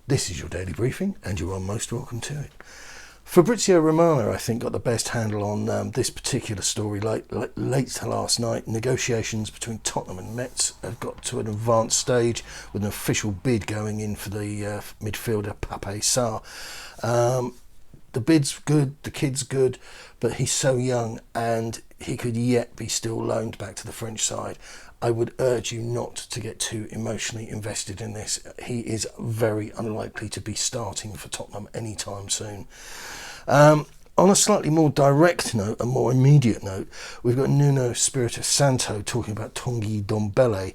This is your daily briefing, and you are most welcome to it. Fabrizio Romano, I think, got the best handle on this particular story late last night. Negotiations between Tottenham and Metz have got to an advanced stage with an official bid going in for the midfielder Pape Sarr. The bid's good, the kid's good, but he's so young and he could yet be still loaned back to the French side. I would urge you not to get too emotionally invested in this. He is very unlikely to be starting for Tottenham anytime soon. On a slightly more direct note, a more immediate note, we've got Nuno Espirito Santo talking about Tanguy Ndombele,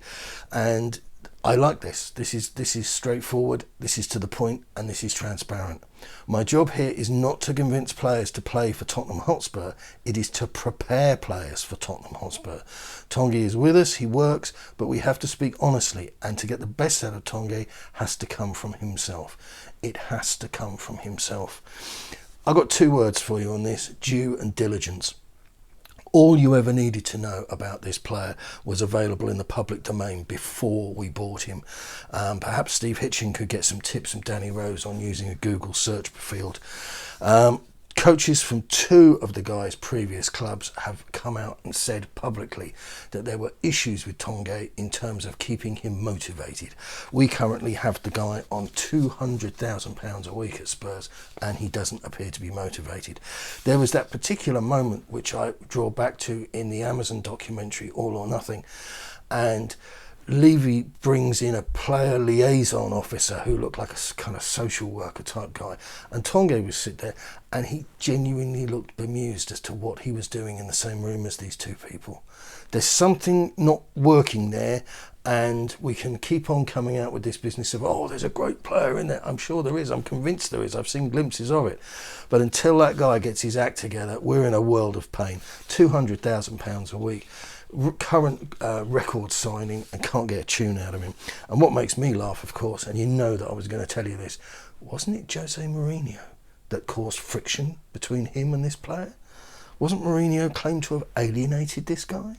and I like this. This is straightforward, this is to the point, and this is transparent. My job here is not to convince players to play for Tottenham Hotspur, it is to prepare players for Tottenham Hotspur. Tanguy is with us, he works, but we have to speak honestly, and to get the best out of Tanguy has to come from himself. It has to come from himself. I've got two words for you on this: due and diligence. All you ever needed to know about this player was available in the public domain before we bought him. Perhaps Steve Hitchin could get some tips from Danny Rose on using a Google search field. Coaches from two of the guy's previous clubs have come out and said publicly that there were issues with Tanguy in terms of keeping him motivated. We currently have the guy on £200,000 a week at Spurs, and he doesn't appear to be motivated. There was that particular moment which I draw back to in the Amazon documentary All or Nothing, and Levy brings in a player liaison officer who looked like a kind of social worker type guy, and Tanguy would sit there and he genuinely looked bemused as to what he was doing in the same room as these two people. There's something not working there, and we can keep on coming out with this business of, oh, there's a great player in there. I'm sure there is, I'm convinced there is, I've seen glimpses of it, but until that guy gets his act together, we're in a world of pain. £200,000 a week, current record signing, and can't get a tune out of him. And what makes me laugh, of course, and you know that I was going to tell you this, wasn't it Jose Mourinho that caused friction between him and this player? Wasn't Mourinho claimed to have alienated this guy?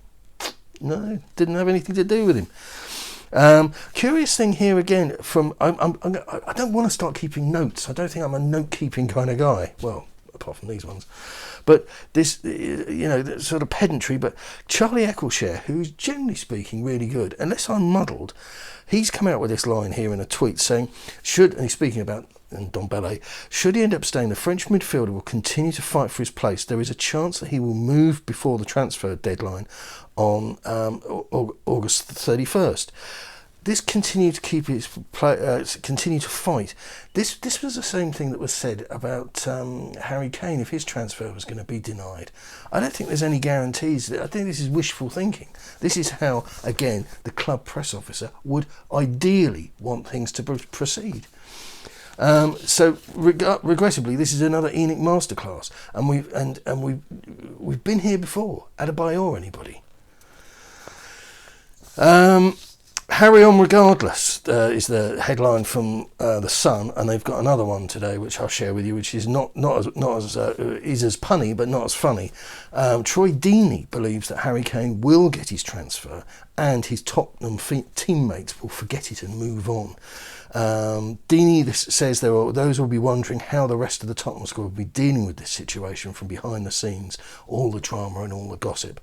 No, didn't have anything to do with him. Curious thing here again, I don't want to start keeping notes. I don't think I'm a note-keeping kind of guy. Well, apart from these ones. But this, sort of pedantry, but Charlie Eccleshare, who's generally speaking really good, unless I'm muddled, he's come out with this line here in a tweet saying, and he's speaking about Ndombele, should he end up staying, the French midfielder will continue to fight for his place. There is a chance that he will move before the transfer deadline on August 31st. This continued to keep his continue to fight. This was the same thing that was said about Harry Kane if his transfer was going to be denied. I don't think there's any guarantees. I think this is wishful thinking. This is how, again, the club press officer would ideally want things to proceed. So regrettably, this is another ENIC masterclass, and we've been here before. Adebayor or anybody? Harry on regardless is the headline from the Sun, and they've got another one today which I'll share with you, which is not as is as punny but not as funny. Troy Deeney believes that Harry Kane will get his transfer, and his Tottenham teammates will forget it and move on. Deeney says those will be wondering how the rest of the Tottenham squad will be dealing with this situation from behind the scenes, all the drama and all the gossip.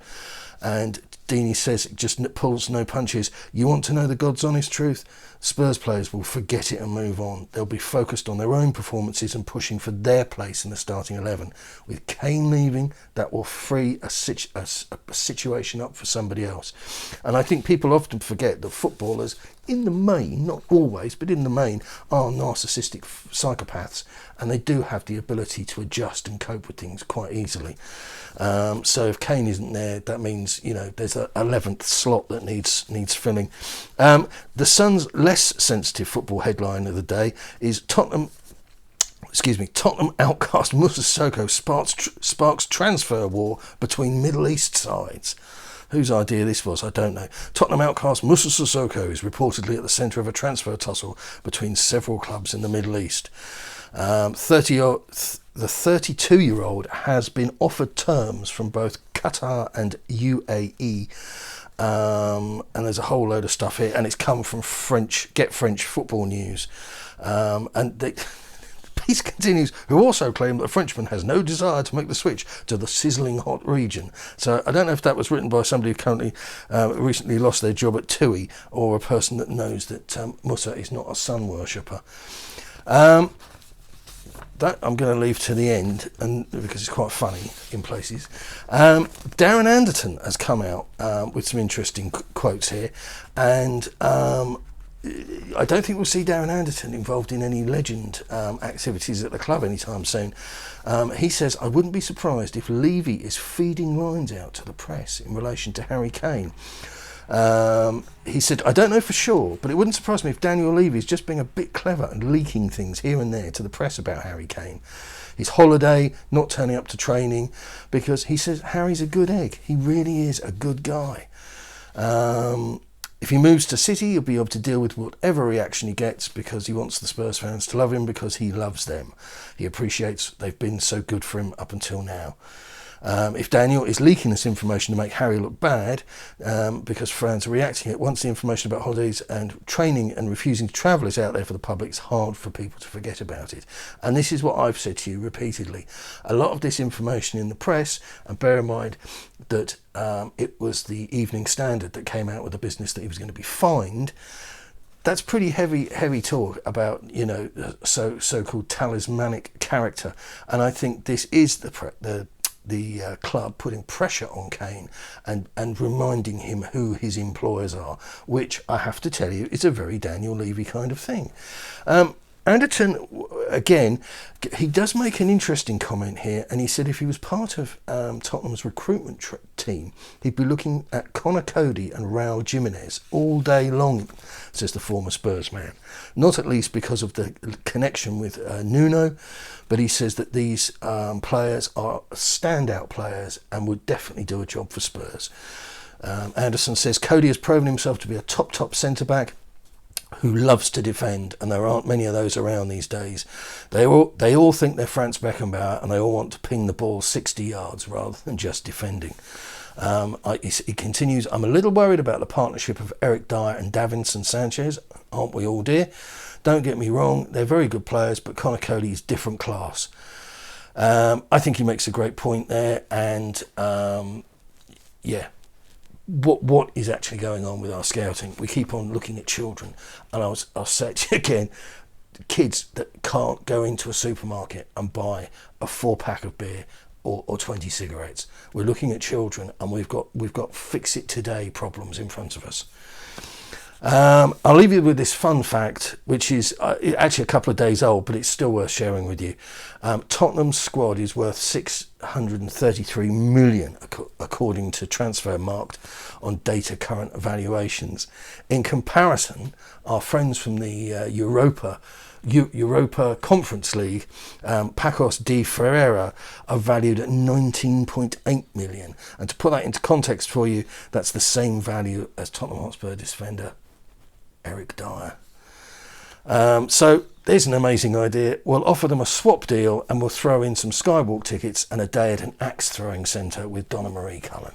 And Deeney says, just pulls no punches. You want to know the God's honest truth? Spurs players will forget it and move on. They'll be focused on their own performances and pushing for their place in the starting 11. With Kane leaving, that will free a situation up for somebody else. And I think people often forget that footballers, in the main, not always, but in the main, are narcissistic psychopaths, and they do have the ability to adjust and cope with things quite easily. So if Kane isn't there, that means there's an 11th slot that needs filling. The Sun's less sensitive football headline of the day is Tottenham outcast Moussa Sissoko sparks transfer war between Middle East sides. Whose idea this was, I don't know. Tottenham outcast Moussa Sissoko is reportedly at the centre of a transfer tussle between several clubs in the Middle East. The 32-year-old has been offered terms from both Qatar and UAE, and there's a whole load of stuff here, and it's come from Get French Football News, and the piece continues, who also claim that the Frenchman has no desire to make the switch to the sizzling hot region. So I don't know if that was written by somebody who currently recently lost their job at TUI, or a person that knows that Musa is not a sun worshipper. That I'm going to leave to the end, and because it's quite funny in places. Darren Anderton has come out with some interesting quotes here, and I don't think we'll see Darren Anderton involved in any legend activities at the club anytime soon. He says, I wouldn't be surprised if Levy is feeding lines out to the press in relation to Harry Kane. He said, I don't know for sure, but it wouldn't surprise me if Daniel Levy is just being a bit clever and leaking things here and there to the press about Harry Kane. His holiday, not turning up to training, because he says Harry's a good egg. He really is a good guy. If he moves to City, he'll be able to deal with whatever reaction he gets, because he wants the Spurs fans to love him, because he loves them. He appreciates they've been so good for him up until now. If Daniel is leaking this information to make Harry look bad, because fans are reacting, once the information about holidays and training and refusing to travel is out there for the public, it's hard for people to forget about it. And this is what I've said to you repeatedly. A lot of this information in the press, and bear in mind that it was the Evening Standard that came out with the business that he was going to be fined. That's pretty heavy talk about, so-called talismanic character. And I think this is the club putting pressure on Kane and reminding him who his employers are, which I have to tell you is a very Daniel Levy kind of thing. Anderton, again, he does make an interesting comment here, and he said if he was part of Tottenham's recruitment team, he'd be looking at Connor Cody and Raul Jimenez all day long, says the former Spurs man. Not at least because of the connection with Nuno, but he says that these players are standout players and would definitely do a job for Spurs. Anderson says Cody has proven himself to be a top centre-back who loves to defend, and there aren't many of those around these days. They all think they're Franz Beckenbauer, and they all want to ping the ball 60 yards rather than just defending. He continues, I'm a little worried about the partnership of Eric Dyer and Davinson Sanchez, aren't we all, dear? Don't get me wrong, they're very good players, but Connor Cody is different class. I think he makes a great point there, and what is actually going on with our scouting? We keep on looking at children, and I'll say it again, kids that can't go into a supermarket and buy a 4-pack of beer or 20 cigarettes. We're looking at children, and we've got fix it today problems in front of us. I'll leave you with this fun fact, which is actually a couple of days old, but it's still worth sharing with you. Tottenham's squad is worth 633 million, according to Transfermarkt, on data current evaluations. In comparison, our friends from the Europa Conference League, Pacos de Ferreira, are valued at 19.8 million. And to put that into context for you, that's the same value as Tottenham Hotspur defender Eric Dyer. So there's an amazing idea. We'll offer them a swap deal, and we'll throw in some Skywalk tickets and a day at an axe throwing centre with Donna Marie Cullen.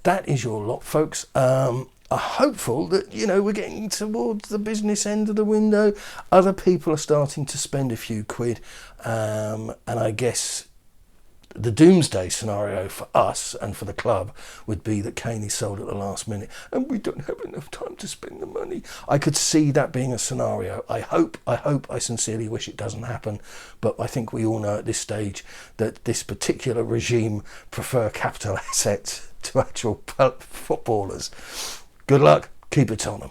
That is your lot, folks. I'm hopeful that, we're getting towards the business end of the window. Other people are starting to spend a few quid, and I guess the doomsday scenario for us and for the club would be that Kane is sold at the last minute and we don't have enough time to spend the money. I could see that being a scenario. I sincerely wish it doesn't happen, but I think we all know at this stage that this particular regime prefer capital assets to actual footballers. Good luck. Keep it on them.